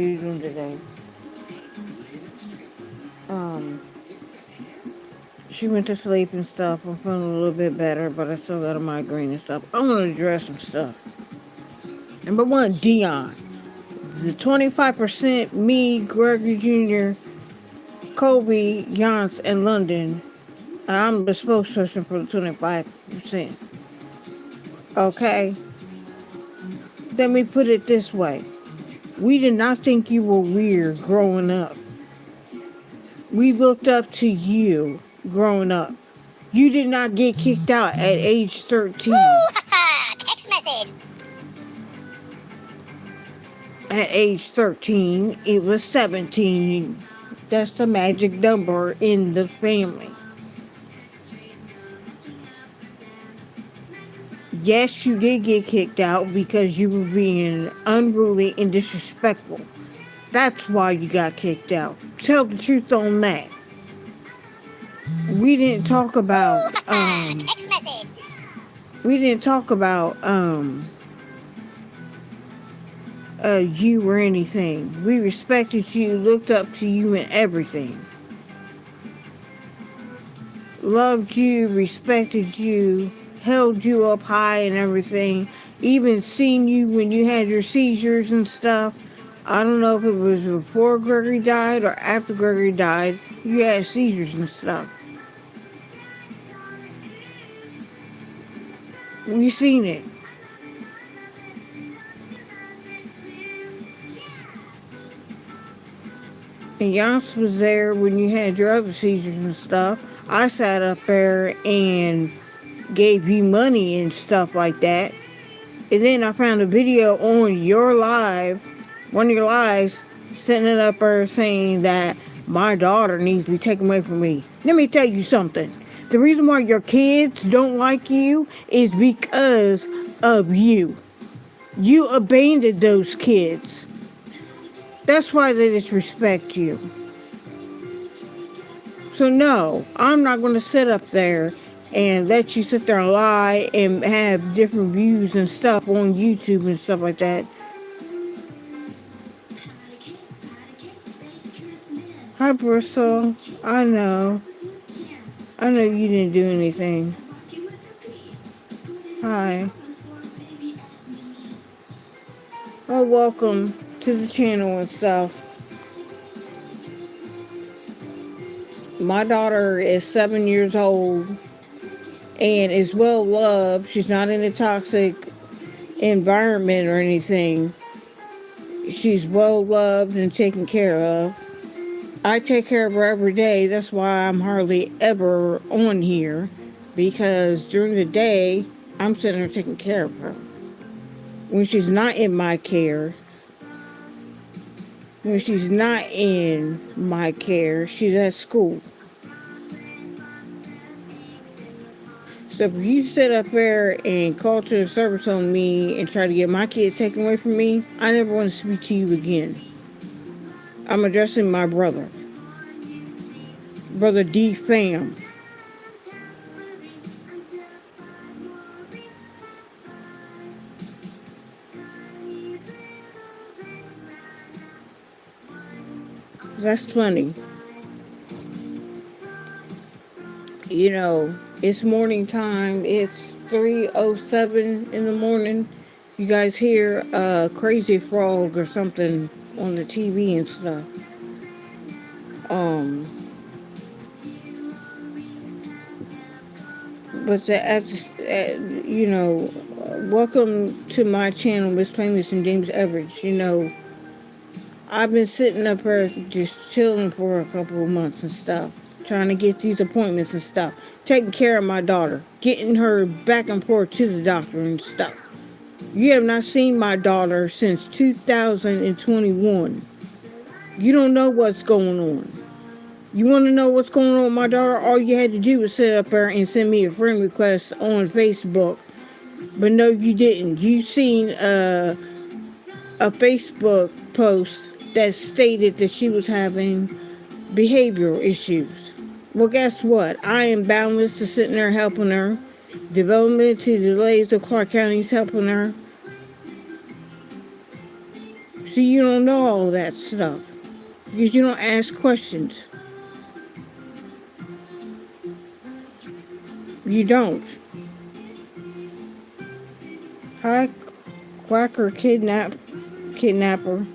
you doing today? Um, she went to sleep and stuff. I'm feeling a little bit better, but I still got a migraine and stuff. I want to address some stuff. Number one, Dion. The 25%, me, Gregory Jr., Kobe, Yance, and London. I'm the spokesperson for the 25%. Okay? Let me put it this way. We did not think you were weird growing up. We looked up to you growing up. You did not get kicked out at age 13. Text message. At age 13, it was 17. That's the magic number in the family. Yes, you did get kicked out because you were being unruly and disrespectful. That's why you got kicked out. Tell the truth on that. We didn't talk about Text message. we didn't talk about you or anything. We respected you, looked up to you and everything. Loved you, respected you, held you up high and everything. Even seen you when you had your seizures and stuff. I don't know if it was before Gregory died or after Gregory died. You had seizures and stuff. We seen it. And Yance was there when you had your other seizures and stuff. I sat up there and gave you money and stuff like that. And then I found a video on your live, one of your lives, sitting up there saying that my daughter needs to be taken away from me. Let me tell you something. The reason why your kids don't like you is because of you. You abandoned those kids. That's why they disrespect you. So no, I'm not going to sit up there and let you sit there and lie and have different views and stuff on YouTube and stuff like that. Hi, Bristol. I know. I know you didn't do anything. Hi. Well, welcome to the channel and stuff. My daughter is 7 years old and is well loved. She's not in a toxic environment or anything. She's well loved and taken care of. I take care of her every day. That's why I'm hardly ever on here, because during the day, I'm sitting there taking care of her. When she's not in my care, she's at school. So if you sit up there and call to the service on me and try to get my kids taken away from me, I never want to speak to you again. I'm addressing my brother. Brother D Fam. That's funny. You know, it's morning time. It's 3:07 in the morning. You guys hear a crazy frog or something on the TV and stuff. Um, but you know, welcome to my channel, Miss Famous and James Everage. You know, I've been sitting up here just chilling for a couple of months and stuff, trying to get these appointments and stuff, taking care of my daughter, getting her back and forth to the doctor and stuff. You have not seen my daughter since 2021. You don't know what's going on. You want to know what's going on with my daughter? All you had to do was sit up there and send me a friend request on Facebook. But no, you didn't. You seen a Facebook post that stated that she was having behavioral issues. Well, guess what? I am boundless to sitting there helping her. Developmental delays of Clark County is helping her. So you don't know all that stuff because you don't ask questions. You don't. Hi, quacker kidnapper.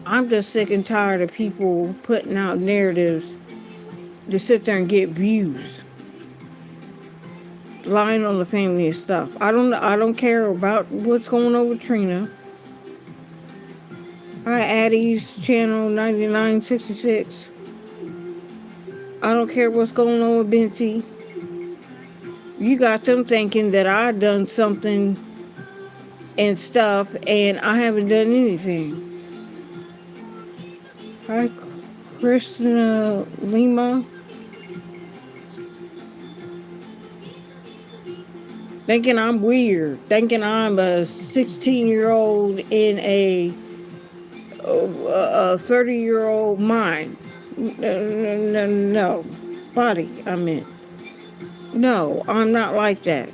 I'm just sick and tired of people putting out narratives to sit there and get views, lying on the family and stuff. I don't care about what's going on with Trina. Hi, Addie's channel 9966. I don't care what's going on with Binty. You got them thinking that I done something and stuff, and I haven't done anything. Hi, Christina Lima. Thinking I'm weird. Thinking I'm a 16-year-old in a 30-year-old mind. No. Body, I meant. No, I'm not like that.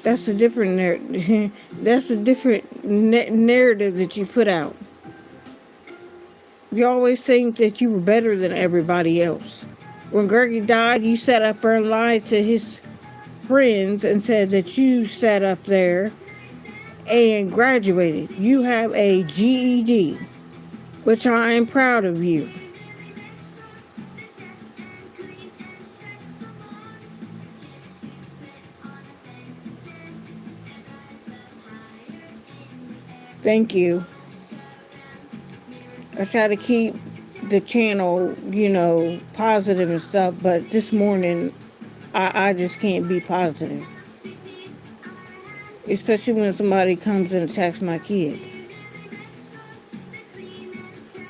That's a different that's a different narrative that you put out. You always think that you were better than everybody else. When Greggy died, you sat up there and lied to his friends and said that you sat up there and graduated. You have a GED, which I am proud of you. Thank you. I try to keep the channel, positive and stuff, but this morning I just can't be positive. Especially when somebody comes and attacks my kid.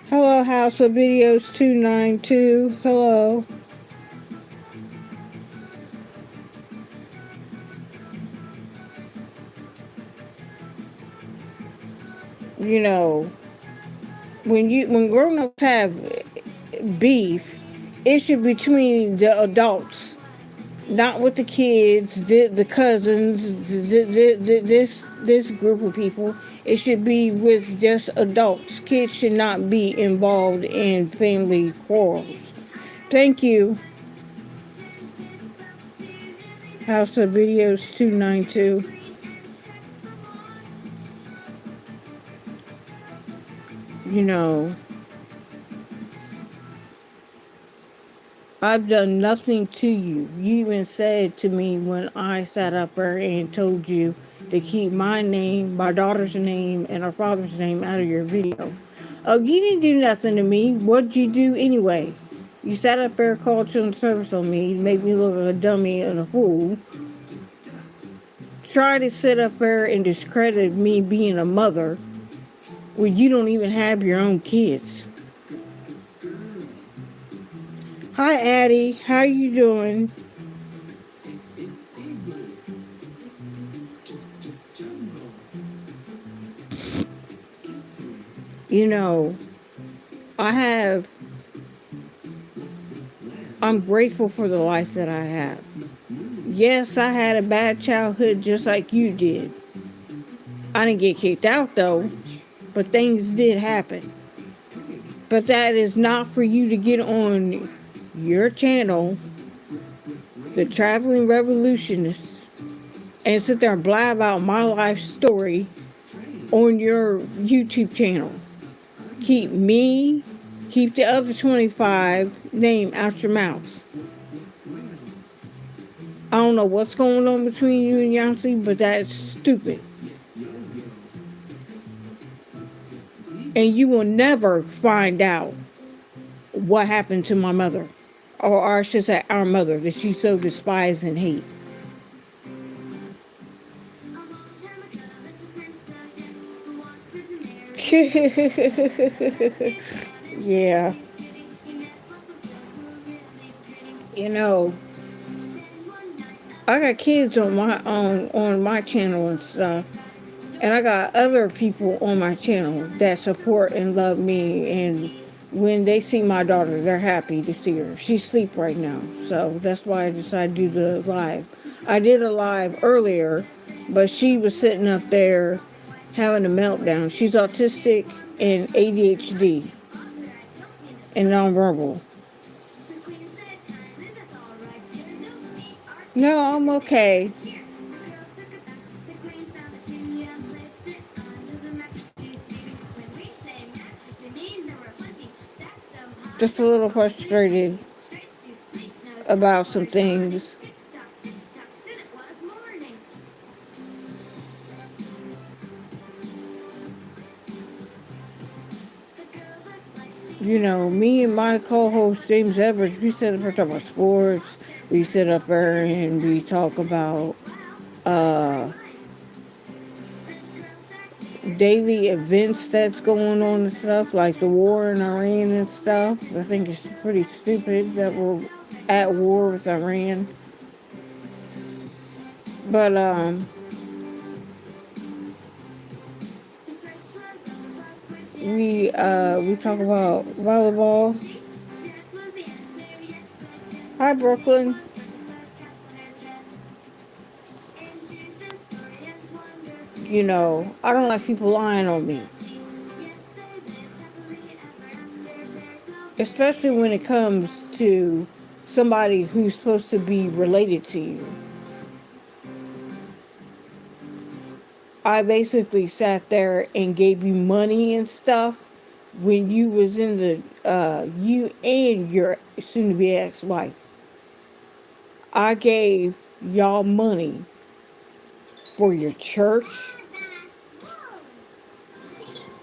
Hello, House of Videos 292. Hello. You know, when grown ups have beef, it should be between the adults, not with the kids, the cousins, this group of people. It should be with just adults. Kids should not be involved in family quarrels. Thank you. House of Videos 292. You know, I've done nothing to you. You even said to me when I sat up there and told you to keep my name, my daughter's name, and our father's name out of your video. Oh, you didn't do nothing to me. What'd you do anyway? You sat up there, called children's service on me, made me look like a dummy and a fool. Try to sit up there and discredit me being a mother when you don't even have your own kids. Hi, Addie. How you doing? You know, I have, I'm grateful for the life that I have. Yes, I had a bad childhood just like you did. I didn't get kicked out though, but things did happen. But that is not for you to get on your channel, The Traveling Revolutionist, and sit there and blab out my life story on your YouTube channel. Keep me, keep the other 25 name out your mouth. I don't know what's going on between you and Yancey, but that's stupid. And you will never find out what happened to my mother. Or I should say our mother that she so despised and hate. Yeah. You know, I got kids on my channel and stuff. And I got other people on my channel that support and love me. And when they see my daughter, they're happy to see her. She's asleep right now. So that's why I decided to do the live. I did a live earlier But she was sitting up there having a meltdown. She's autistic and ADHD and nonverbal. No, I'm okay. Just a little frustrated about some things. Me and my co-host James Everage, we sit up here talk about sports. We sit up there and we talk about uh, daily events that's going on and stuff, like the war in Iran and stuff. I think it's pretty stupid that we're at war with Iran. But we talk about volleyball. Hi, Brooklyn. I don't like people lying on me, especially when it comes to somebody who's supposed to be related to you. I basically sat there and gave you money and stuff when you was in the you and your soon to be ex-wife. I gave y'all money for your church,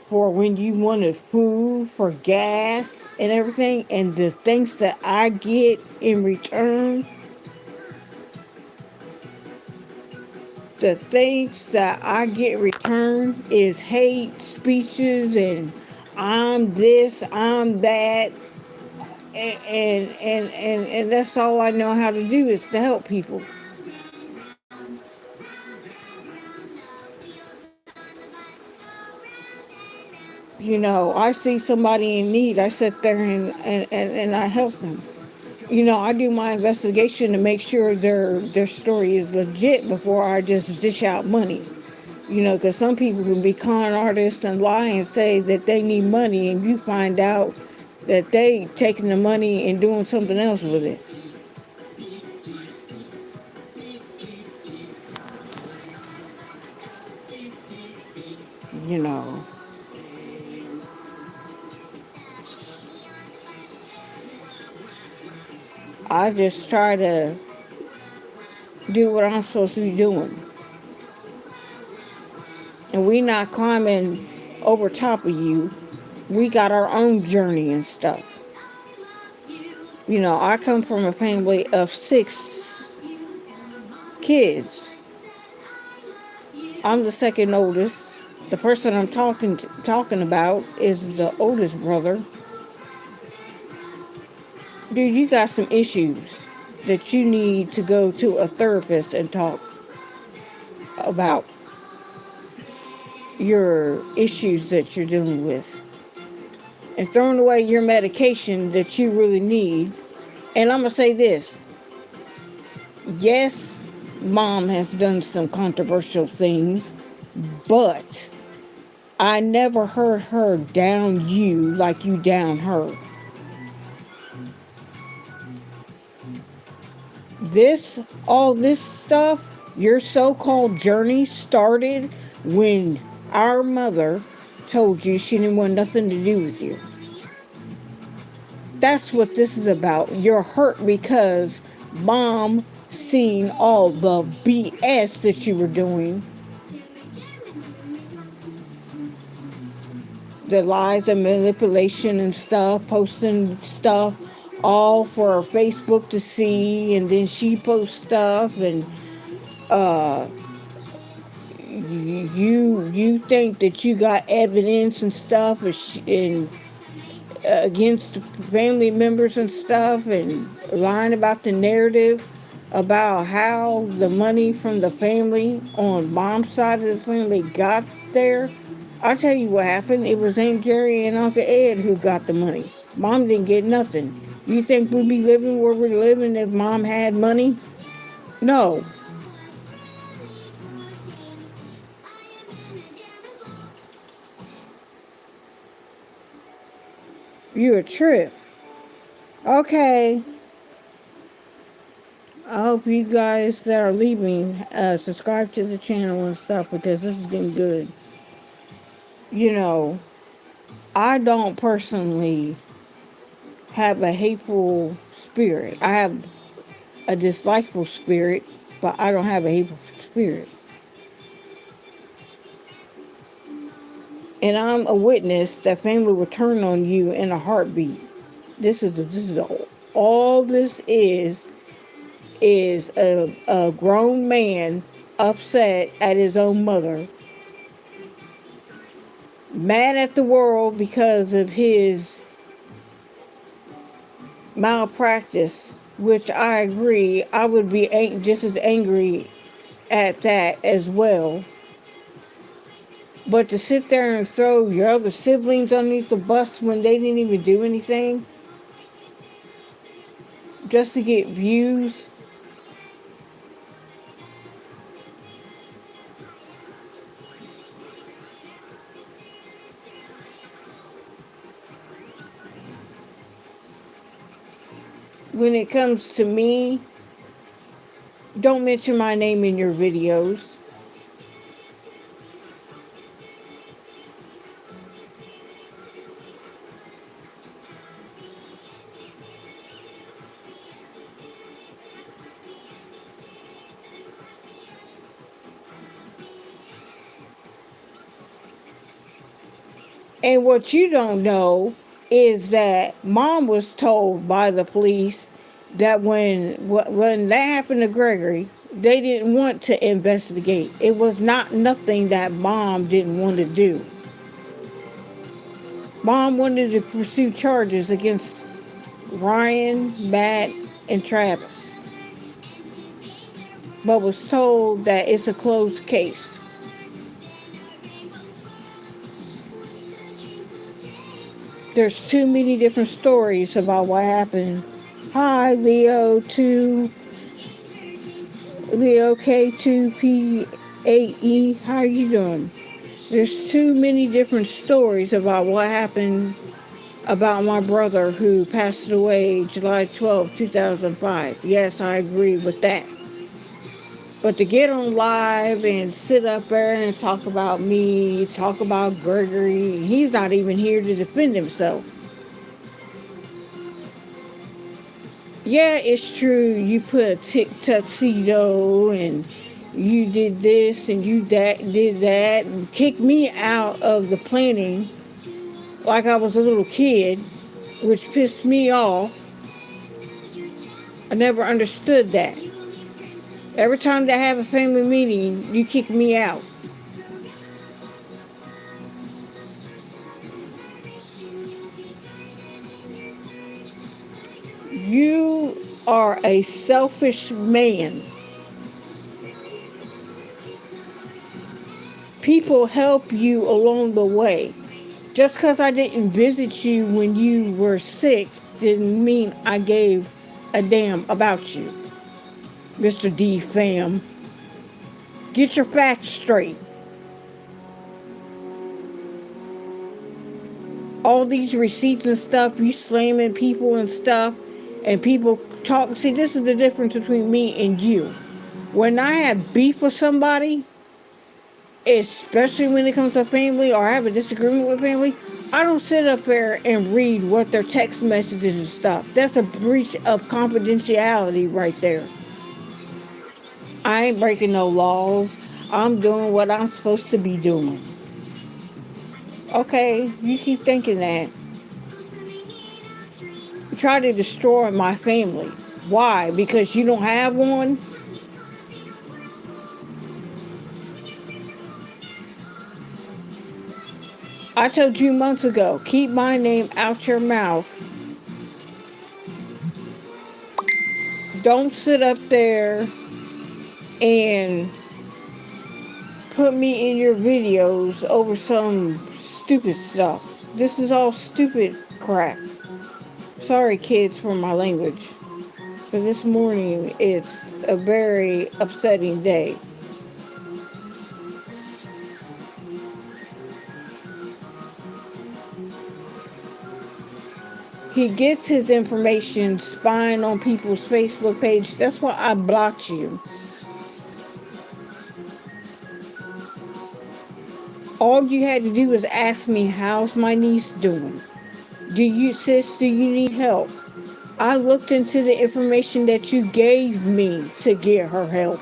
for when you wanted food, for gas and everything, and the things that I get in return, the things that I get in return is hate speeches and I'm this, I'm that, and that's all I know how to do is to help people. I see somebody in need, I sit there and I help them. I do my investigation to make sure their story is legit before I just dish out money. Because some people can be con artists and lie and say that they need money, and you find out that they taking the money and doing something else with it. You know, I just try to do what I'm supposed to be doing, and we not climbing over top of you. We got our own journey and stuff. I come from a family of 6 kids. I'm the second oldest. The person I'm talking about is the oldest brother. Dude, you got some issues that you need to go to a therapist and talk about your issues that you're dealing with. And throwing away your medication that you really need. And I'm going to say this. Yes, mom has done some controversial things, but I never heard her down you like you down her. All this stuff, your so-called journey started when our mother told you she didn't want nothing to do with you. That's what this is about. You're hurt because mom seen all the BS that you were doing, the lies and manipulation and stuff, posting stuff all for Facebook to see, and then she posts stuff, and uh you think that you got evidence and stuff, and against family members and stuff, and lying about the narrative about how the money from the family on mom's side of the family got there. I'll tell you what happened. It was Aunt Jerry and Uncle Ed who got the money. Mom didn't get nothing. You think we'd be living where we're living if mom had money? No. You a trip. Okay. I hope you guys that are leaving subscribe to the channel and stuff because this is getting good. You know, I don't personally have a hateful spirit. I have a dislikeful spirit, but I don't have a hateful spirit. And I'm a witness that family will turn on you in a heartbeat. All this is a grown man upset at his own mother, mad at the world because of his malpractice, which I agree, I would be just as angry at that as well. But to sit there and throw your other siblings underneath the bus when they didn't even do anything just to get views, when it comes to me, don't mention my name in your videos. And what you don't know is that mom was told by the police that when that happened to Gregory, they didn't want to investigate. It was not nothing that mom didn't want to do. Mom wanted to pursue charges against Ryan, Matt, and Travis, but was told that it's a closed case. There's too many different stories about what happened. Hi, Leo K2P8E. How you doing? There's too many different stories about what happened about my brother who passed away July 12, 2005. Yes, I agree with that. But to get on live and sit up there and talk about me, talk about Gregory, he's not even here to defend himself. Yeah, it's true. You put a tuxedo and you did this and you did that and kicked me out of the planning like I was a little kid, which pissed me off. I never understood that. Every time they have a family meeting, you kick me out. You are a selfish man. People help you along the way. Just because I didn't visit you when you were sick didn't mean I gave a damn about you. Mr. D fam. Get your facts straight. All these receipts and stuff, you slamming people and stuff, and people talk. See, this is the difference between me and you. When I have beef with somebody, especially when it comes to family or I have a disagreement with family, I don't sit up there and read what their text messages and stuff. That's a breach of confidentiality right there. I ain't breaking no laws. I'm doing what I'm supposed to be doing. Okay, you keep thinking that. You try to destroy my family. Why? Because you don't have one? I told you months ago, keep my name out your mouth. Don't sit up there and put me in your videos over some stupid stuff. This is all stupid crap. Sorry, kids, for my language. But this morning, it's a very upsetting day. He gets his information spying on people's Facebook page. That's why I blocked you. All you had to do was ask me, how's my niece doing? Do you need help? I looked into the information that you gave me to get her help.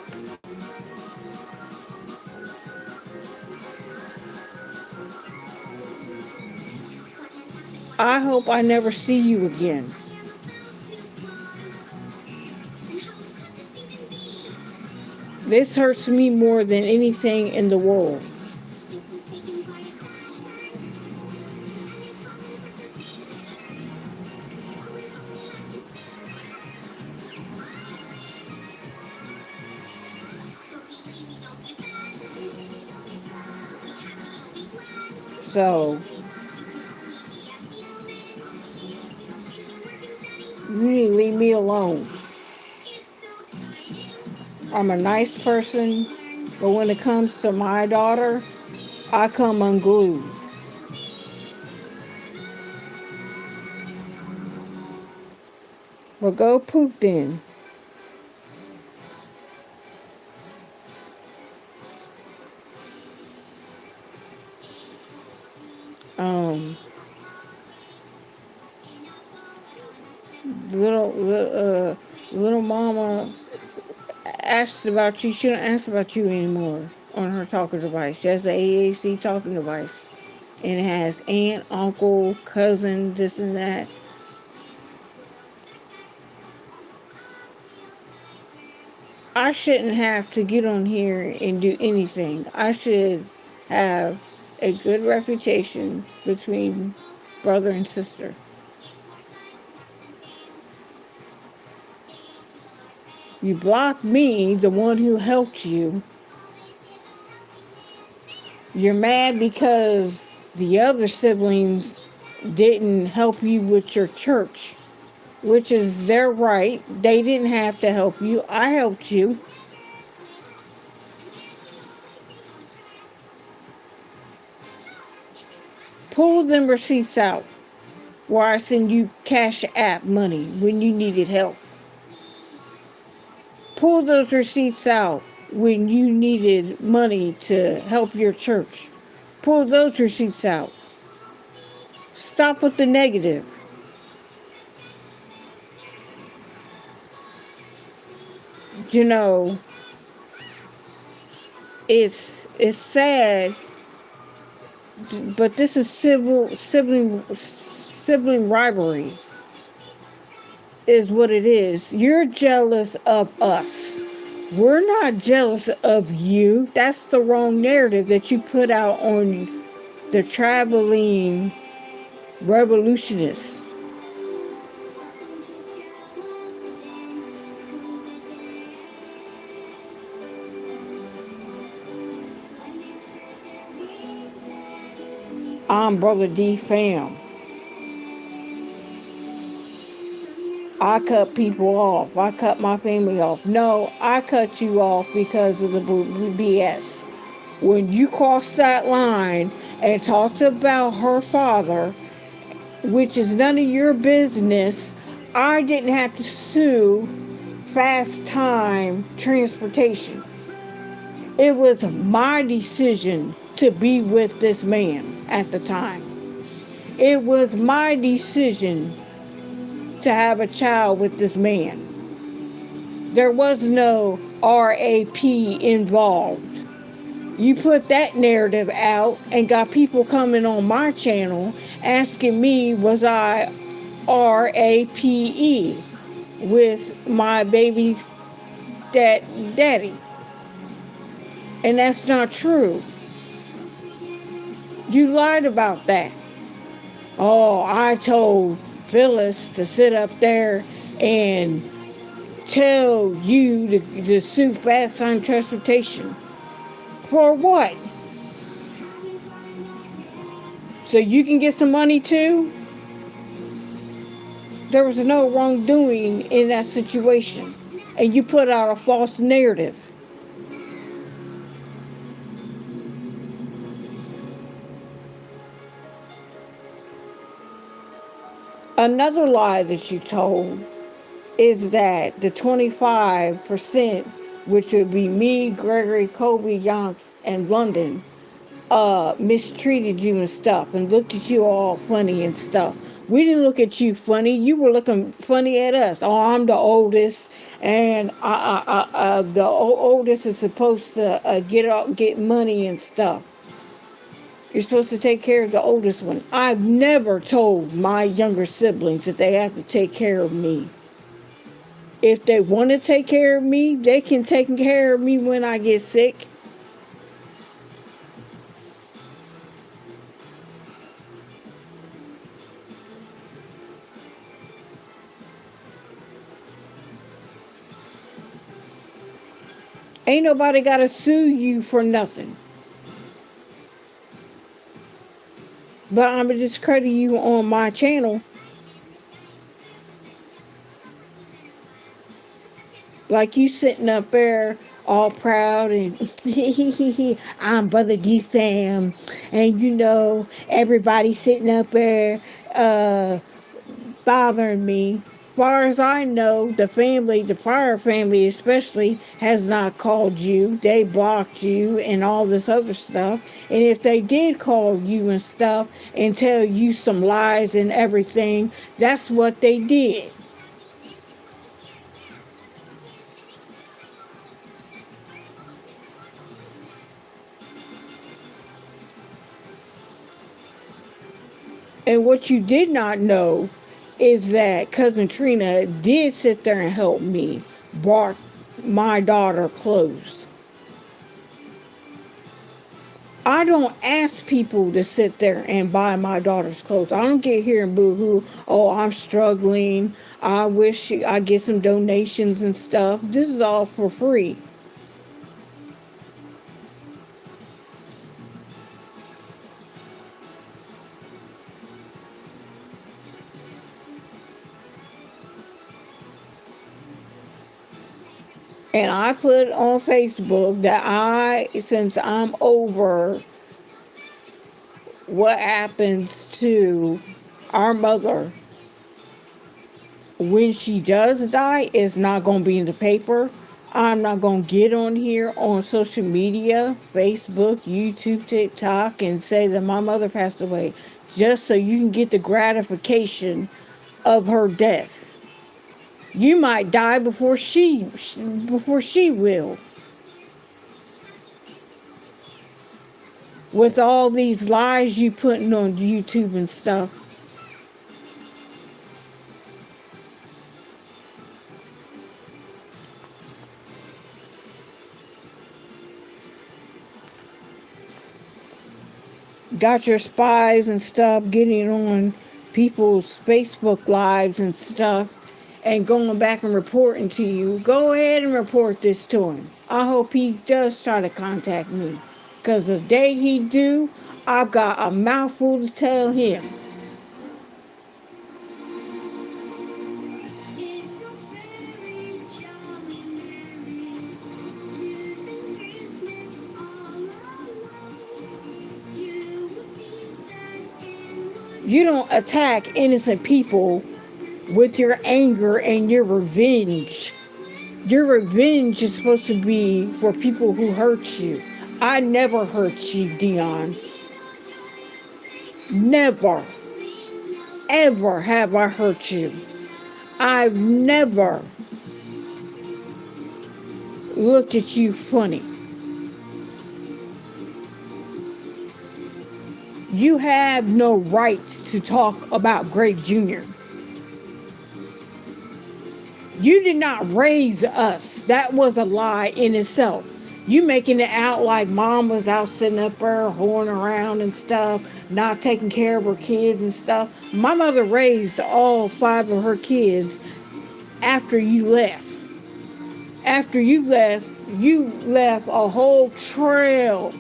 I hope I never see you again. This hurts me more than anything in the world. So, you need to leave me alone. I'm a nice person, but when it comes to my daughter, I come unglued. Well, go poop then. Um, little mama asked about you. She don't ask about you anymore on her talking device. She has the AAC talking device, and it has aunt, uncle, cousin, this and that. I shouldn't have to get on here and do anything. I should have a good reputation between brother and sister. You blocked me, the one who helped you. You're mad because the other siblings didn't help you with your church, which is their right. They didn't have to help you. I helped you. Pull them receipts out where I send you cash app money when you needed help. Pull those receipts out when you needed money to help your church. Pull those receipts out. Stop with the negative. You know, it's sad, but this is sibling rivalry is what it is. You're jealous of us. We're not jealous of you. That's the wrong narrative that you put out on the traveling revolutionists. I'm Brother D Fam. I cut people off. I cut my family off. No, I cut you off because of the BS. When you crossed that line and talked about her father, which is none of your business, I didn't have to sue Fast Time Transportation. It was my decision to be with this man at the time. It was my decision to have a child with this man. There was no RAP involved. You put that narrative out and got people coming on my channel asking me, was I RAPE with my baby daddy? And that's not true. You lied about that. Oh, I told Phyllis to sit up there and tell you to sue Fast Time Transportation. For what? So you can get some money too? There was no wrongdoing in that situation. And you put out a false narrative. Another lie that you told is that the 25%, which would be me, Gregory, Kobe, Yonks, and London, mistreated you and stuff and looked at you all funny and stuff. We didn't look at you funny. You were looking funny at us. Oh, I'm the oldest, and the oldest is supposed to get money and stuff. You're supposed to take care of the oldest one. I've never told my younger siblings that they have to take care of me. If they want to take care of me, they can take care of me when I get sick. Ain't nobody got to sue you for nothing. But I'm going to discredit you on my channel. Like you sitting up there all proud and I'm Brother D fam. And you know, everybody sitting up there bothering me. Far as I know, the family, the prior family especially, has not called you. They blocked you and all this other stuff. And if they did call you and stuff and tell you some lies and everything, that's what they did. And what you did not know is that Cousin Trina did sit there and help me, bought my daughter clothes. I don't ask people to sit there and buy my daughter's clothes. I don't get here and boo-hoo, oh, I'm struggling. I wish I get some donations and stuff. This is all for free. And I put on Facebook that since I'm over what happens to our mother when she does die, is not going to be in the paper. I'm not going to get on here on social media, Facebook, YouTube, TikTok, and say that my mother passed away just so you can get the gratification of her death. You might die before she will. With all these lies you putting on YouTube and stuff. Got your spies and stuff getting on people's Facebook lives and stuff and going back and reporting to you. Go ahead and report this to him. I hope he does try to contact me. Because the day he do, I've got a mouthful to tell him. You don't attack innocent people with your anger and your revenge. Your revenge is supposed to be for people who hurt you. I never hurt you, Dion. Never, ever have I hurt you. I've never looked at you funny. You have no right to talk about Greg Jr. You did not raise us. That was a lie in itself. You making it out like mom was out sitting up there whoring around and stuff, not taking care of her kids and stuff. My mother raised all 5 of her kids after you left. After you left a whole trail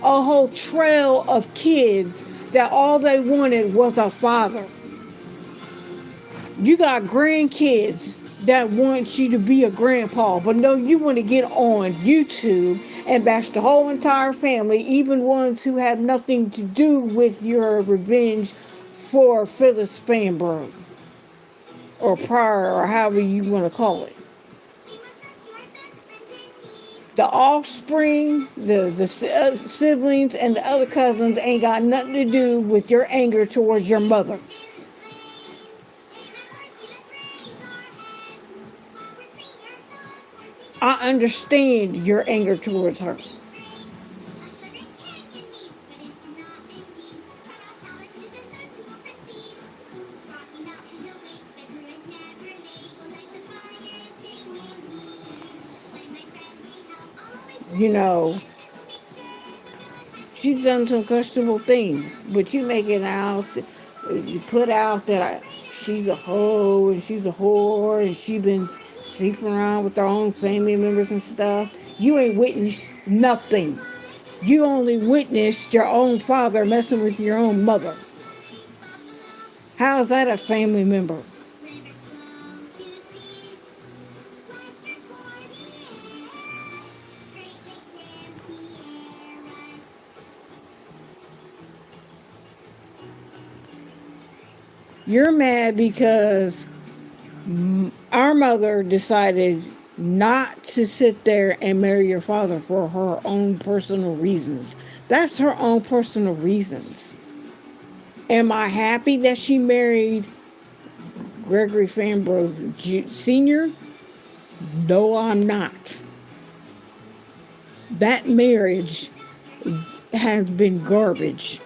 of kids that all they wanted was a father. You got grandkids that want you to be a grandpa, but no, you want to get on YouTube and bash the whole entire family, even ones who have nothing to do with your revenge for Phyllis Fanbro. or Pryor or however you want to call it. The offspring, the siblings, and the other cousins ain't got nothing to do with your anger towards your mother. I understand your anger towards her. You know, she's done some questionable things, but you make it out, you put out that she's a hoe and she's a whore and she's been sleeping around with her own family members and stuff. You ain't witnessed nothing. You only witnessed your own father messing with your own mother. How is that a family member? You're mad because our mother decided not to sit there and marry your father for her own personal reasons. That's her own personal reasons. Am I happy that she married Gregory Fambro Sr.? No, I'm not. That marriage has been garbage.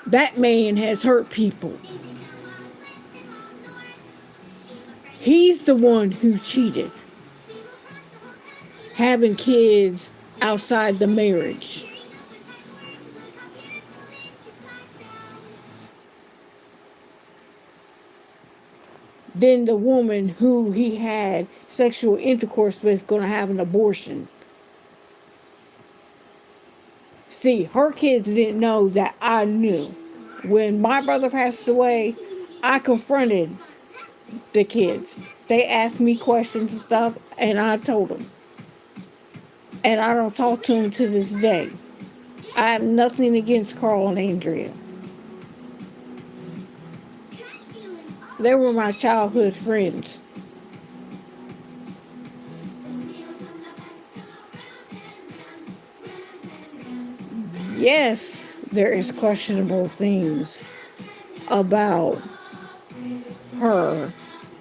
That man has hurt people. He's the one who cheated, having kids outside the marriage. Then the woman who he had sexual intercourse with going to have an abortion. See, her kids didn't know that I knew. When my brother passed away, I confronted the kids. They asked me questions and stuff, and I told them. And I don't talk to them to this day. I have nothing against Carl and Andrea. They were my childhood friends. Yes, there is questionable things about her,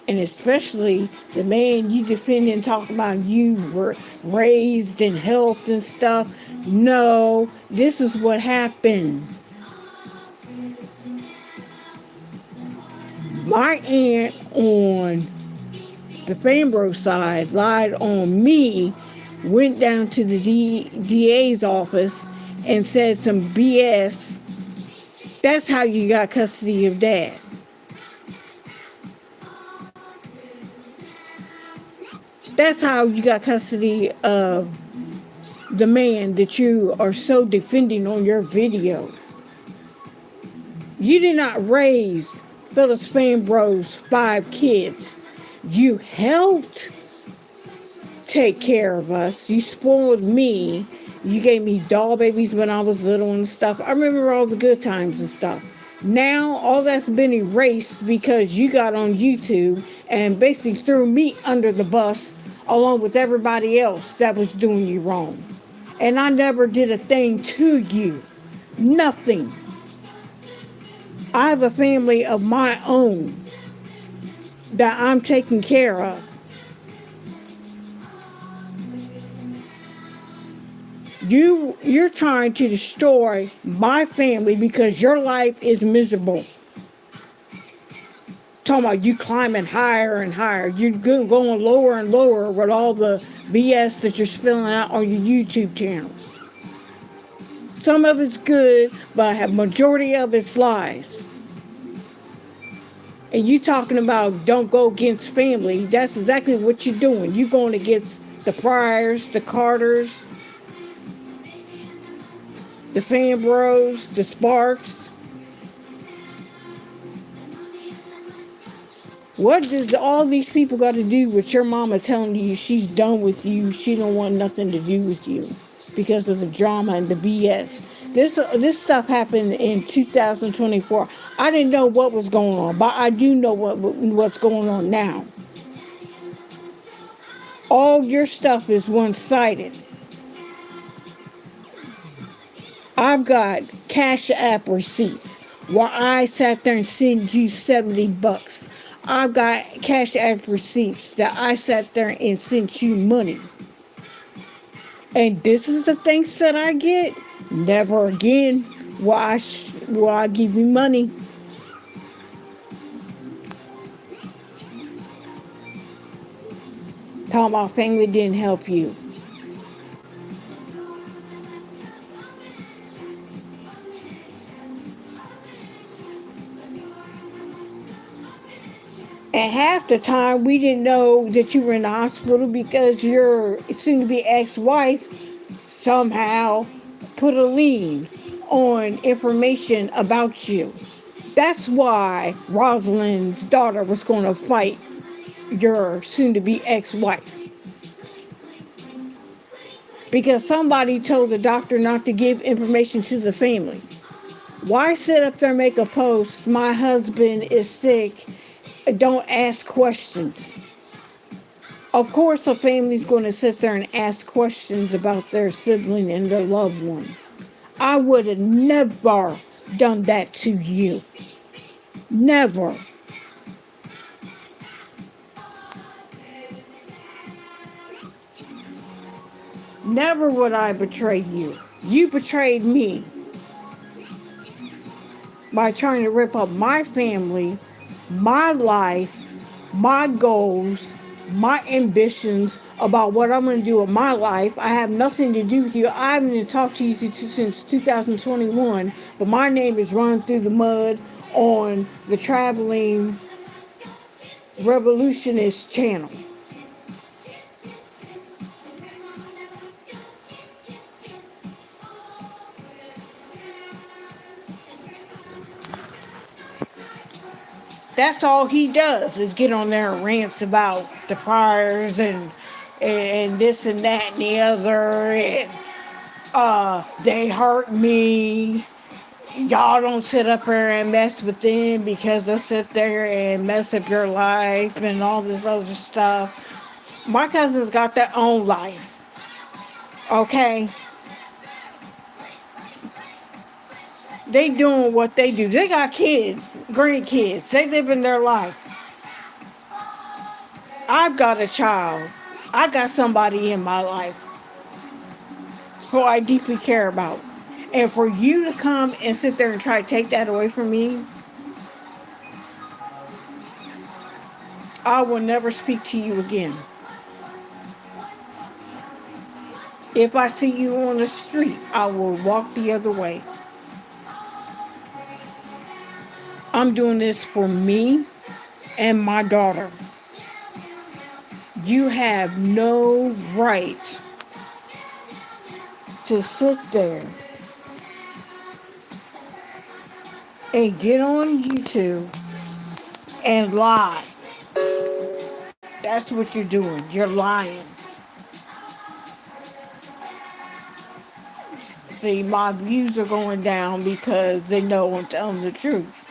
and especially the man you defend and talk about you were raised in health and stuff. No, this is what happened. My aunt on the Fambro side lied on me, went down to the DA's office and said some BS. That's how you got custody of Dad. That's how you got custody of the man that you are so defending on your video. You did not raise Phyllis Fambro's 5 kids. You helped take care of us. You spoiled me. You gave me doll babies when I was little and stuff. I remember all the good times and stuff. Now, all that's been erased because you got on YouTube and basically threw me under the bus along with everybody else that was doing you wrong. And I never did a thing to you. Nothing. I have a family of my own that I'm taking care of. You're trying to destroy my family because your life is miserable. Talking about you climbing higher and higher. You're going lower and lower with all the BS that you're spilling out on your YouTube channel. Some of it's good, but a majority of it's lies. And you talking about don't go against family. That's exactly what you're doing. You're going against the Pryors, the Carters, the Fambros, the Sparks. What does all these people got to do with your mama telling you she's done with you? She don't want nothing to do with you because of the drama and the BS. This stuff happened in 2024. I didn't know what was going on, but I do know what's going on now. All your stuff is one-sided. I've got Cash App receipts while I sat there and sent you $70. I've got Cash App receipts that I sat there and sent you money. And this is the thanks that I get. Never again will I give you money. Talking about family didn't help you. And half the time we didn't know that you were in the hospital because your soon to be ex-wife somehow put a lien on information about you. That's why Rosalind's daughter was going to fight your soon to be ex-wife. Because somebody told the doctor not to give information to the family. Why sit up there and make a post, my husband is sick, don't ask questions? Of course a family's going to sit there and ask questions about their sibling and their loved one. I would have never done that to you. Never. Never would I betray you. You betrayed me by trying to rip up my family, my life, my goals, my ambitions about what I'm going to do with my life. I have nothing to do with you. I haven't even talked to you since 2021, but my name is run through the mud on the Traveling Revolutionist channel. That's all he does is get on there and rants about the fires and this and that and the other, and they hurt me. Y'all don't sit up there and mess with them because they'll sit there and mess up your life and all this other stuff. My cousins got their own life. Okay? They doing what they do. They got kids, grandkids. They living their life. I've got a child. I got somebody in my life who I deeply care about. And for you to come and sit there and try to take that away from me, I will never speak to you again. If I see you on the street, I will walk the other way. I'm doing this for me and my daughter. You have no right to sit there and get on YouTube and lie. That's what you're doing. You're lying. See, my views are going down because they know I'm telling the truth.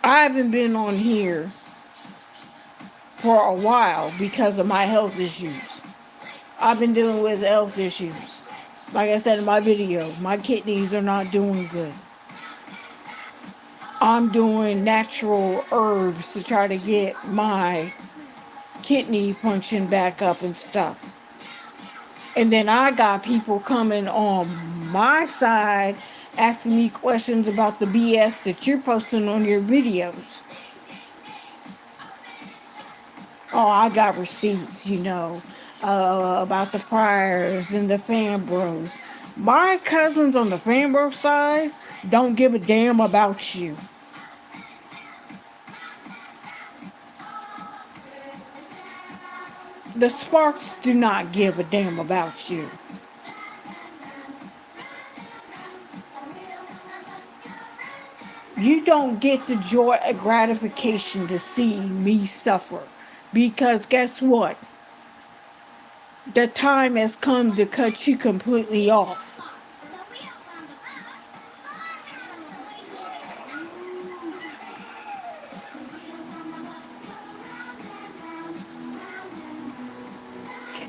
I haven't been on here for a while because of my health issues. I've been dealing with health issues. Like I said in my video, my kidneys are not doing good. I'm doing natural herbs to try to get my kidney function back up and stuff. And then I got people coming on my side asking me questions about the BS that you're posting on your videos. Oh, I got receipts, about the Priors and the Fambros. My cousins on the Fambro side don't give a damn about you. The Sparks do not give a damn about you. You don't get the joy of gratification to see me suffer. Because guess what? The time has come to cut you completely off.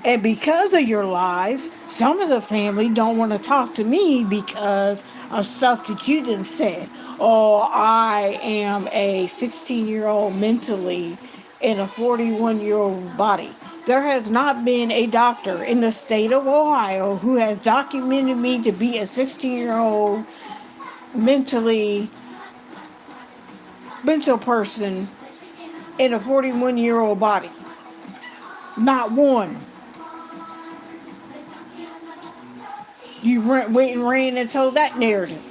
And because of your lies, some of the family don't want to talk to me because of stuff that you done said. Oh, I am a 16-year-old mentally in a 41-year-old body. There has not been a doctor in the state of Ohio who has documented me to be a 16-year-old mentally mental person in a 41-year-old body. Not one. You went and ran and told that narrative.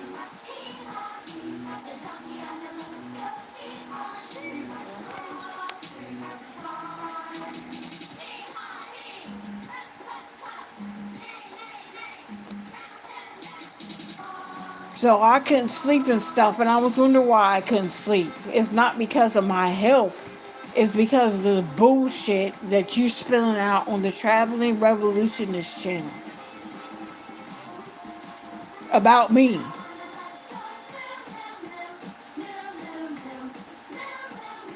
So I couldn't sleep and stuff, and I was wondering why I couldn't sleep. It's not because of my health. It's because of the bullshit that you spilling out on the Traveling Revolutionist channel about me.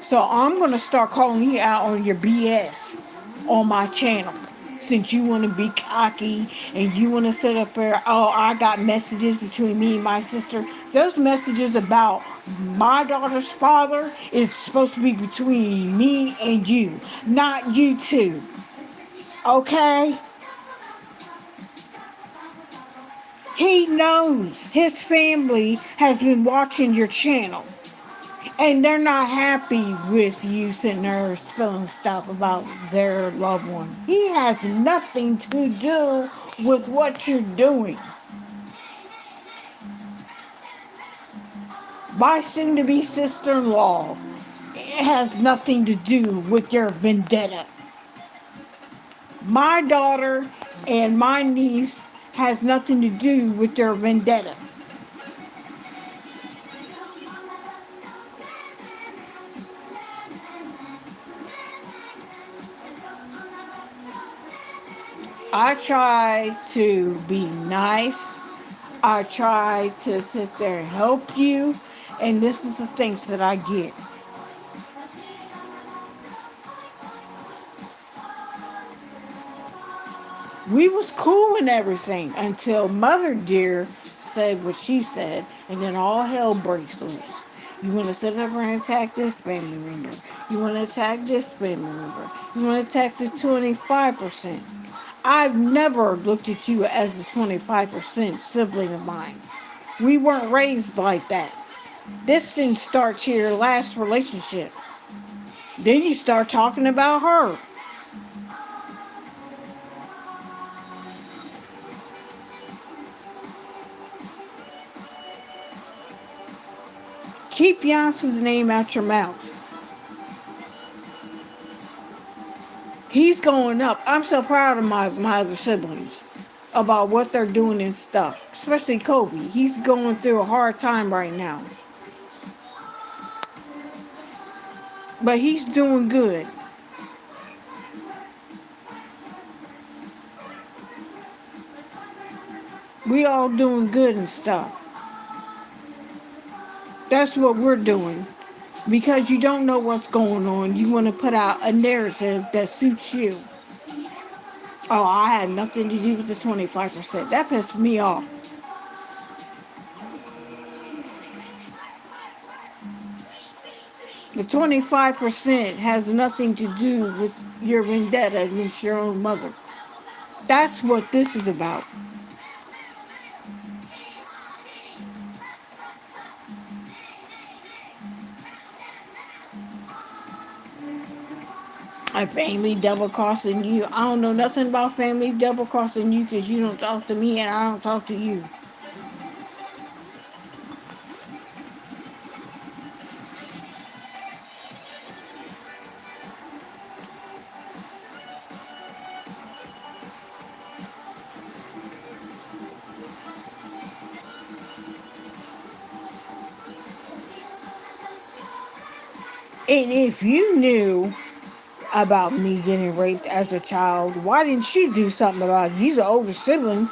So I'm going to start calling you out on your BS on my channel. Since you want to be cocky and you want to sit up there, oh, I got messages between me and my sister. Those messages about my daughter's father is supposed to be between me and you, not you two. Okay? He knows his family has been watching your channel. And they're not happy with you sitting there spilling stuff about their loved one. He has nothing to do with what you're doing. My soon-to-be sister-in-law, it has nothing to do with your vendetta. My daughter and my niece has nothing to do with your vendetta. I try to be nice. I try to sit there and help you. And this is the things that I get. We was cool and everything until Mother Dear said what she said. And then all hell breaks loose. You want to sit up and attack this family member. You want to attack this family member. You want to attack the 25%. I've never looked at you as a 25% sibling of mine. We weren't raised like that. This didn't start to your last relationship. Then you start talking about her. Keep Beyonce's name out your mouth. He's going up. I'm so proud of my other siblings about what they're doing and stuff. Especially Kobe. He's going through a hard time right now. But he's doing good. We all doing good and stuff. That's what we're doing. Because you don't know what's going on. You want to put out a narrative that suits you. Oh, I had nothing to do with the 25%. That pissed me off. The 25% has nothing to do with your vendetta against your own mother. That's what this is about. A family double crossing you. I don't know nothing about family double crossing you because you don't talk to me and I don't talk to you. And if you knew about me getting raped as a child. Why didn't you do something about it? You're the older sibling.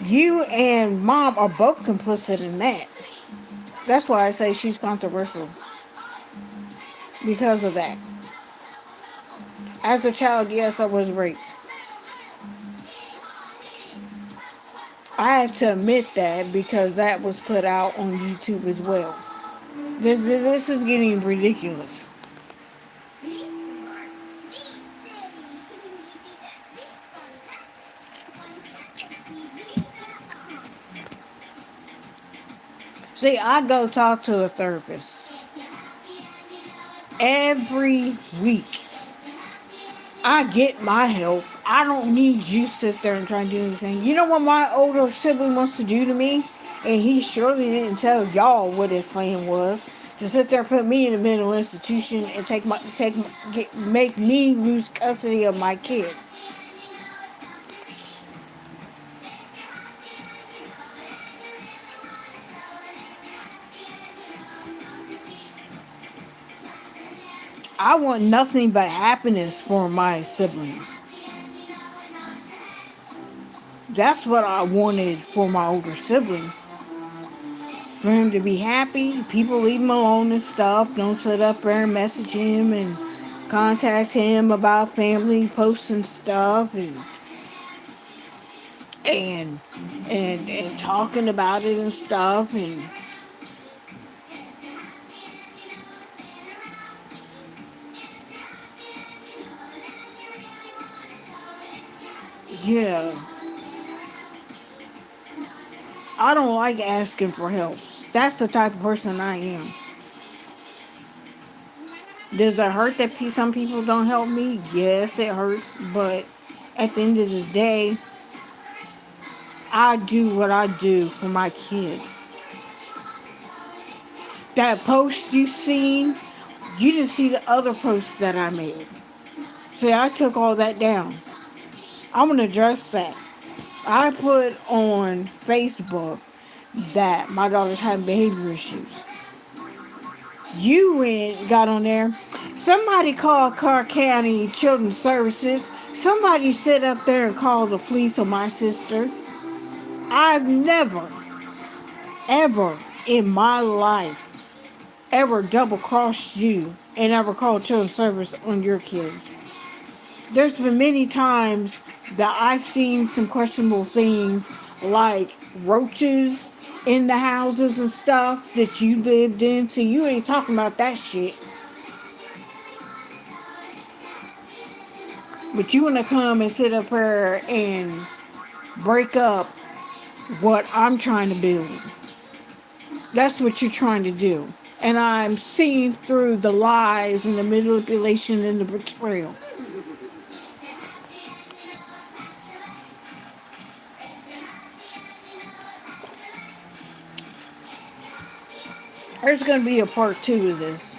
You and mom are both complicit in that. That's why I say she's controversial because of that. As a child, yes, I was raped. I have to admit that because that was put out on YouTube as well. This is getting ridiculous. See, I go talk to a therapist every week. I get my help. I don't need you to sit there and try and do anything. You know what my older sibling wants to do to me? And he surely didn't tell y'all what his plan was. To sit there and put me in a mental institution and make me lose custody of my kid. I want nothing but happiness for my siblings. That's what I wanted for my older sibling. For him to be happy, people leave him alone and stuff. Don't sit up there and message him and contact him about family posts and stuff and and talking about it and stuff and yeah. I don't like asking for help. That's the type of person I am. Does it hurt that some people don't help me? Yes, it hurts, but at the end of the day, I do what I do for my kid. That post you seen, you didn't see the other posts that I made. See, I took all that down. I'm going to address that. I put on Facebook that my daughter's having behavior issues. You got on there. Somebody called Clark County Children's Services. Somebody sit up there and called the police on my sister. I've never, ever in my life, ever double crossed you and ever called children's service on your kids. There's been many times that I've seen some questionable things like roaches in the houses and stuff that you lived in. So you ain't talking about that shit. But you want to come and sit up here and break up what I'm trying to build. That's what you're trying to do. And I'm seeing through the lies and the manipulation and the betrayal. There's going to be a part 2 of this.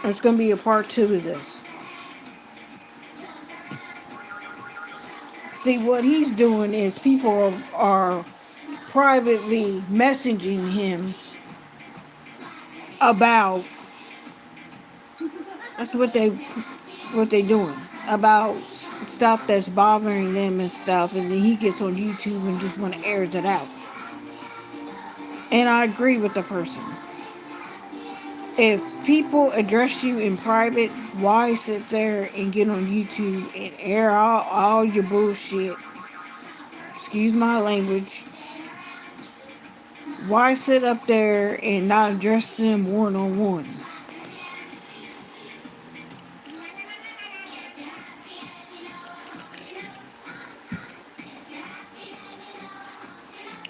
There's going to be a part 2 of this. See, what he's doing is people are privately messaging him about, that's what they doing, about stuff that's bothering them and stuff, and then he gets on YouTube and just want to air it out. And I agree with the person. If people address you in private, why sit there and get on YouTube and air all your bullshit? Excuse my language. Why sit up there and not address them one-on-one?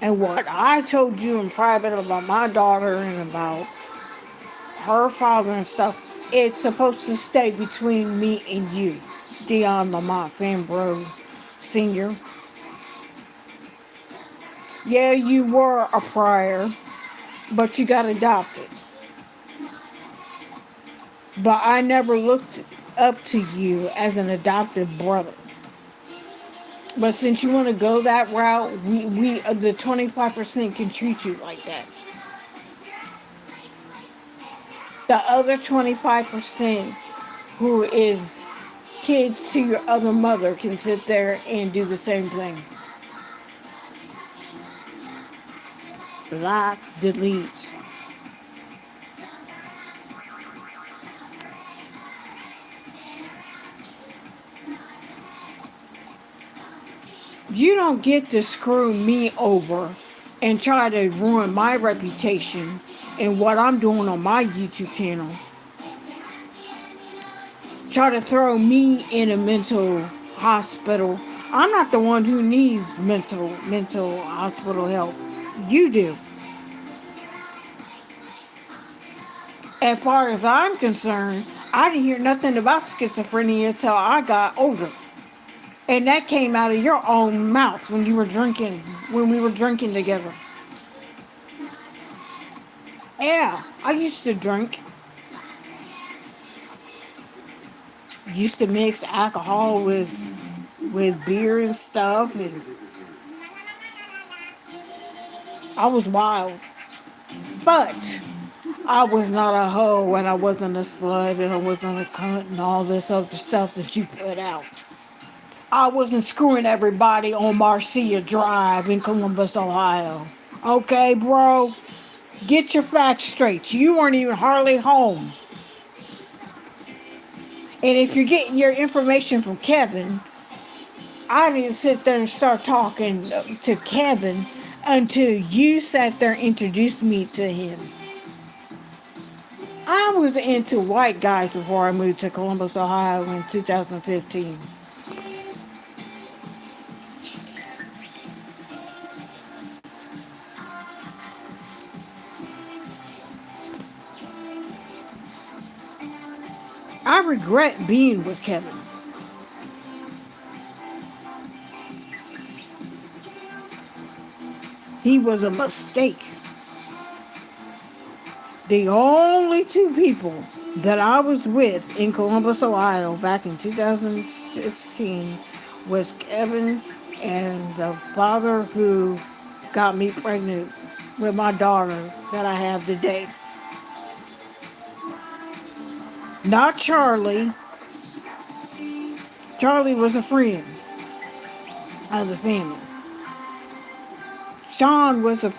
And what I told you in private about my daughter and about her father and stuff, it's supposed to stay between me and you. Dion Lamont Fambro Sr. Yeah, you were a prior, but you got adopted. But I never looked up to you as an adopted brother. But since you want to go that route, we the 25% can treat you like that. The other 25% who is kids to your other mother can sit there and do the same thing. Block, delete. You don't get to screw me over and try to ruin my reputation and what I'm doing on my YouTube channel. Try to throw me in a mental hospital. I'm not the one who needs mental hospital help. You do. As far as I'm concerned, I didn't hear nothing about schizophrenia until I got older. And that came out of your own mouth when you were drinking, when we were drinking together. Yeah, I used to drink. Used to mix alcohol with beer and stuff, and I was wild. But I was not a hoe, and I wasn't a slut, and I wasn't a cunt, and all this other stuff that you put out. I wasn't screwing everybody on Marcia Drive in Columbus, Ohio. Okay, bro? Get your facts straight. You weren't even hardly home. And if you're getting your information from Kevin, I didn't sit there and start talking to Kevin until you sat there and introduced me to him. I was into white guys before I moved to Columbus, Ohio in 2015. I regret being with Kevin. He was a mistake. The only two people that I was with in Columbus, Ohio back in 2016 was Kevin and the father who got me pregnant with my daughter that I have today. Not Charlie. Charlie was a friend of the family. Sean was a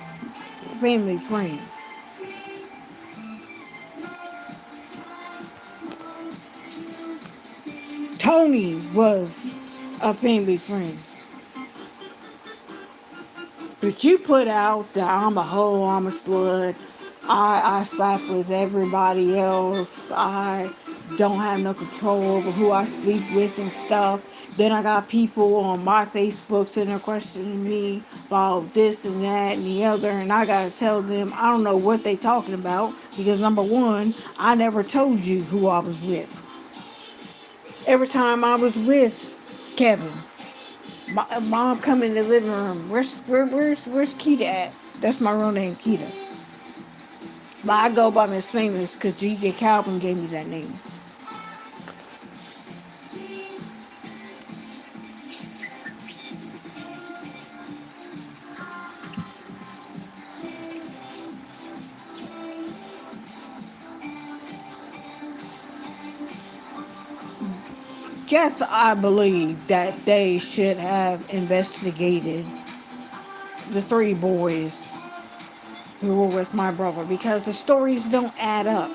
family friend. Tony was a family friend. But you put out that I'm a hoe, I'm a slut, I sleep with everybody else, I don't have no control over who I sleep with and stuff. Then I got people on my Facebook sitting there questioning me about this and that and the other, and I gotta tell them I don't know what they talking about because number one, I never told you who I was with. Every time I was with Kevin, mom come in the living room. Where's Keita at? That's my real name, Keita. But I go by Miss Famous because DJ Calvin gave me that name. Yes, I believe that they should have investigated the three boys who were with my brother because the stories don't add up.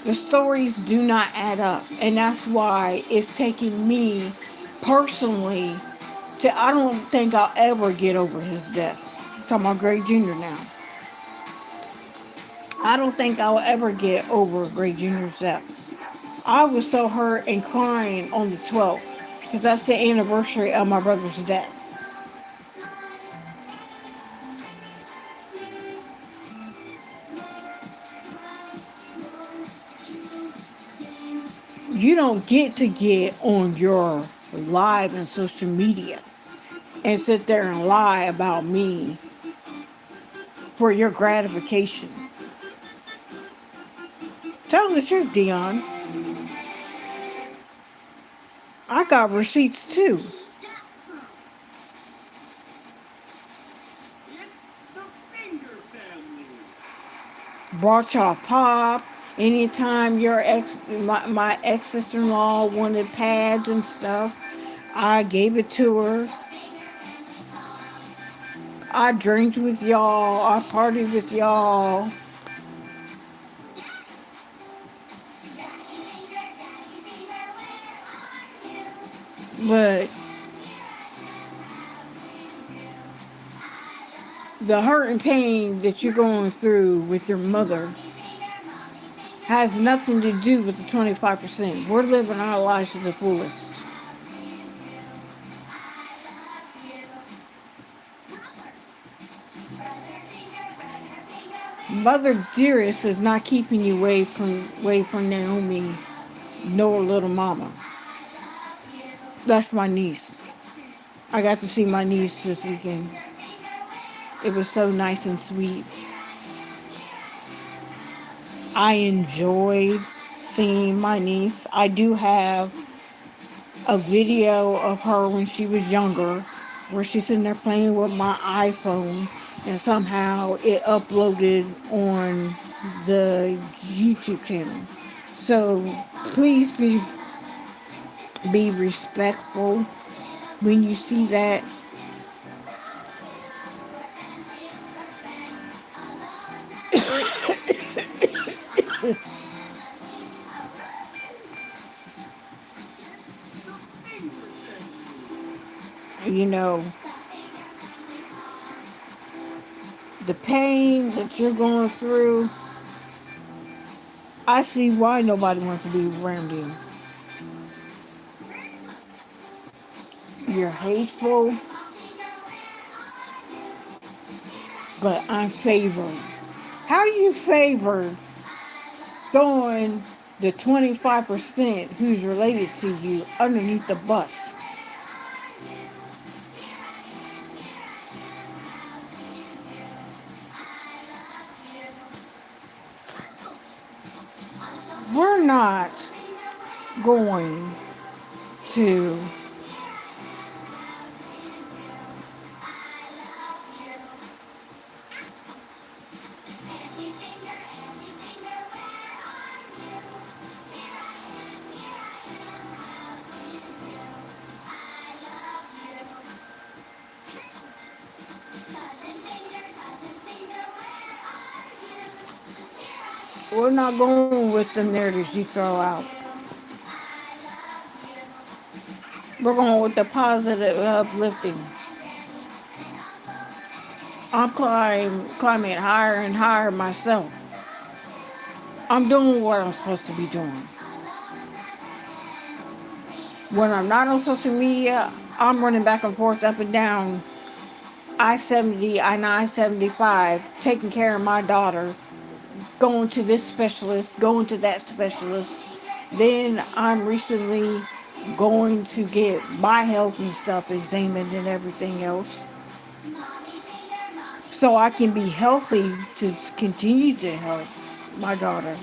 The stories do not add up. And that's why it's taking me personally I don't think I'll ever get over his death. I'm talking about Greg Jr. now. I don't think I'll ever get over Greg Jr.'s death. I was so hurt and crying on the 12th because that's the anniversary of my brother's death. You don't get on your live and social media and sit there and lie about me for your gratification. Tell the truth, Dion. I got receipts too. bought y'all pop. Anytime my ex sister in law wanted pads and stuff, I gave it to her. I drank with y'all. I partied with y'all. But the hurt and pain that you're going through with your mother has nothing to do with the 25%. We're living our lives to the fullest. Mother Dearest is not keeping you away from Naomi nor little mama. That's my niece. I got to see my niece this weekend. It was so nice and sweet. I enjoyed seeing my niece. I do have a video of her when she was younger where she's sitting there playing with my iPhone, and somehow it uploaded on the YouTube channel. So please be respectful when you see that. You know, the pain that you're going through, I see why nobody wants to be around you. You're hateful, but I'm favored. How you favor throwing the 25% who's related to you underneath the bus? We're not going to we're not going with the narratives you throw out. We're going with the positive uplifting. I'm climbing higher and higher myself. I'm doing what I'm supposed to be doing. When I'm not on social media, I'm running back and forth up and down I-70, I-975, taking care of my daughter, going to this specialist, going to that specialist. Then I'm recently going to get my health and stuff examined and everything else, so I can be healthy to continue to help my daughter.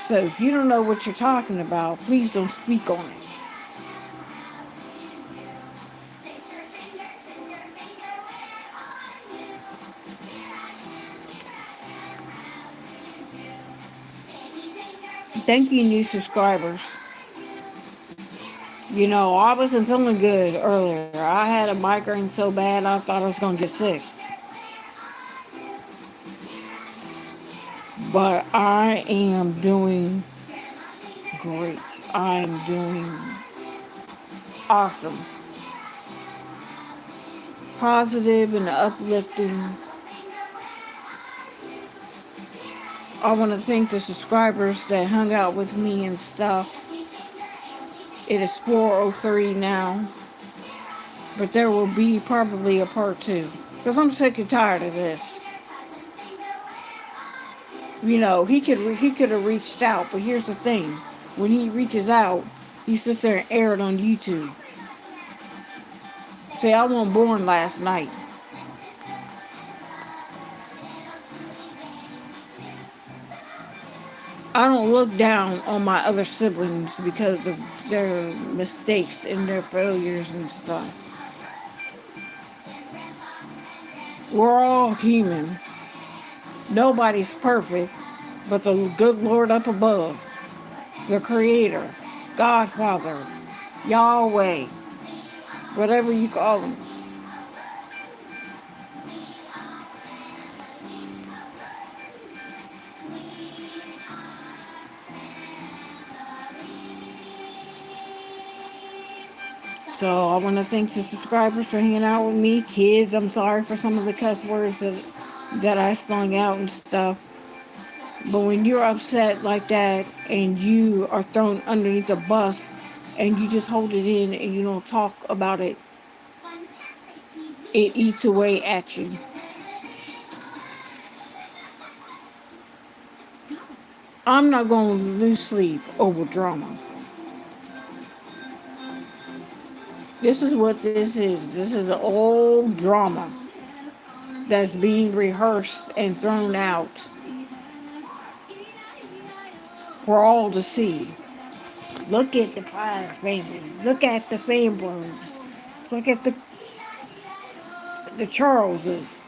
So if you don't know what you're talking about, please don't speak on it. Thank you, new subscribers. You know, I wasn't feeling good earlier. I had a migraine so bad I thought I was going to get sick. But I am doing great. I'm doing awesome. Positive and uplifting. I want to thank the subscribers that hung out with me and stuff. It is 4:03 now. But there will be probably a part 2. Because I'm sick and tired of this. You know, he could have reached out, but here's the thing. When he reaches out, he sits there and air it on YouTube. Say, I wasn't born last night. I don't look down on my other siblings because of their mistakes and their failures and stuff. We're all human. Nobody's perfect, but the good Lord up above, the Creator, Godfather, Yahweh, whatever you call him. So I want to thank the subscribers for hanging out with me. Kids, I'm sorry for some of the cuss words that I slung out and stuff. But when you're upset like that and you are thrown underneath a bus and you just hold it in and you don't talk about it, it eats away at you. I'm not going to lose sleep over drama. This is what this is. This is an old drama that's being rehearsed and thrown out for all to see. Look at the prize families. Look at the Fambros. Look at the Charleses.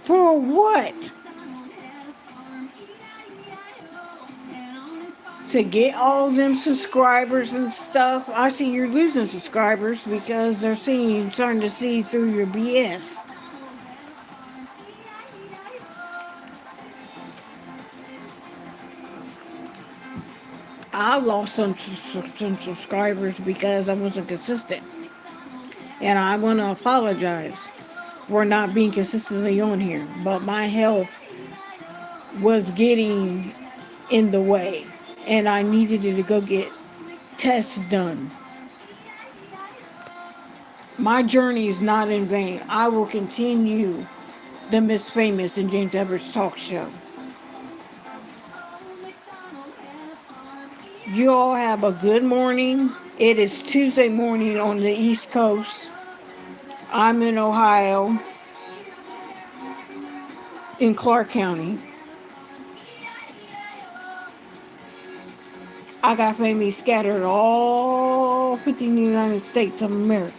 For what? To get all them subscribers and stuff. I see you're losing subscribers because they're starting to see through your BS. I lost some subscribers because I wasn't consistent. And I want to apologize for not being consistently on here. But my health was getting in the way. And I needed to go get tests done. My journey is not in vain. I will continue the Miss Famous and James Everage talk show. You all have a good morning. It is Tuesday morning on the East Coast. I'm in Ohio, in Clark County. I got family scattered all 50 United States of America.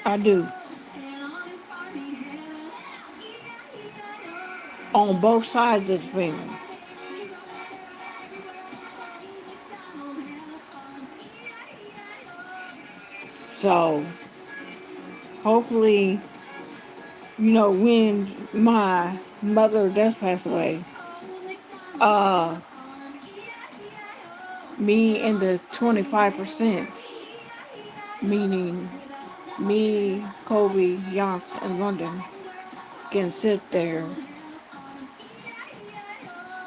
I do. On both sides of the family. So, hopefully, when my mother does pass away, uh, me and the 25%, meaning me, Kobe, Yance, and London, can sit there,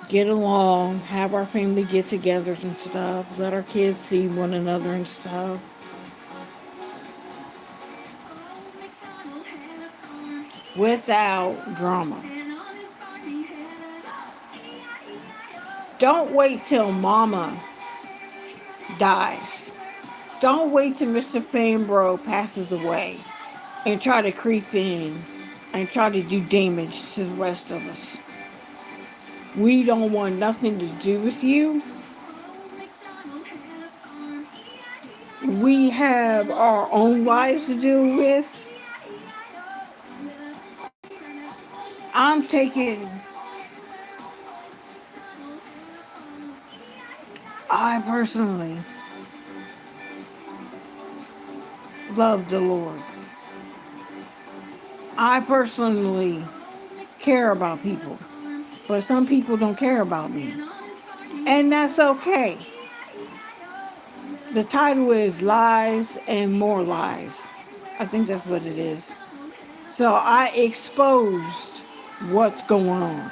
get along, have our family get-togethers and stuff, let our kids see one another and stuff. Without drama. Don't wait till mama dies. Don't wait till Mr. Fambro passes away and try to creep in and try to do damage to the rest of us. We don't want nothing to do with you. We have our own lives to deal with. I'm taking... I personally love the Lord. I personally care about people. But some people don't care about me. And that's okay. The title is Lies and More Lies. I think that's what it is. So I exposed what's going on.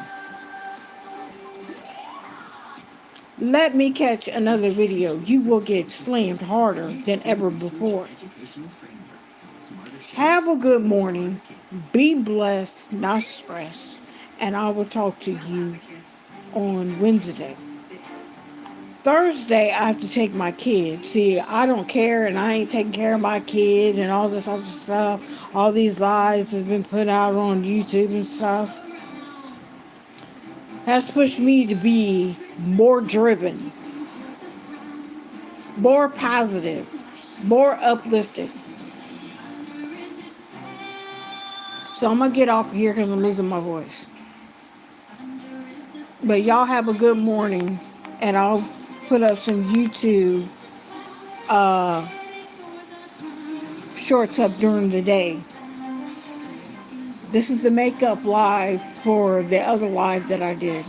Let me catch another video. You will get slammed harder than ever before. Have a good morning. Be blessed, not stressed. And I will talk to you on Wednesday. Thursday, I have to take my kid. See, I don't care, and I ain't taking care of my kid and all this other stuff. All these lies have been put out on YouTube and stuff. has pushed me to be more driven, more positive, more uplifted. So I'm gonna get off here because I'm losing my voice. But y'all have a good morning, and I'll put up some YouTube uh, shorts up during the day. This is the makeup live for the other live that I did.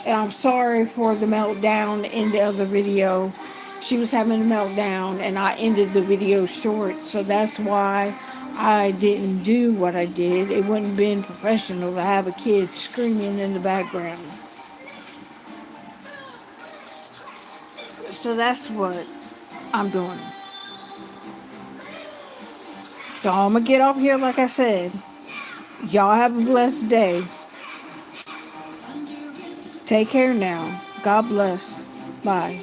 And I'm sorry for the meltdown in the other video. She was having a meltdown and I ended the video short. So that's why I didn't do what I did. It wouldn't have been professional to have a kid screaming in the background. So that's what I'm doing. So I'm going to get off here like I said. Y'all have a blessed day. Take care now. God bless. Bye.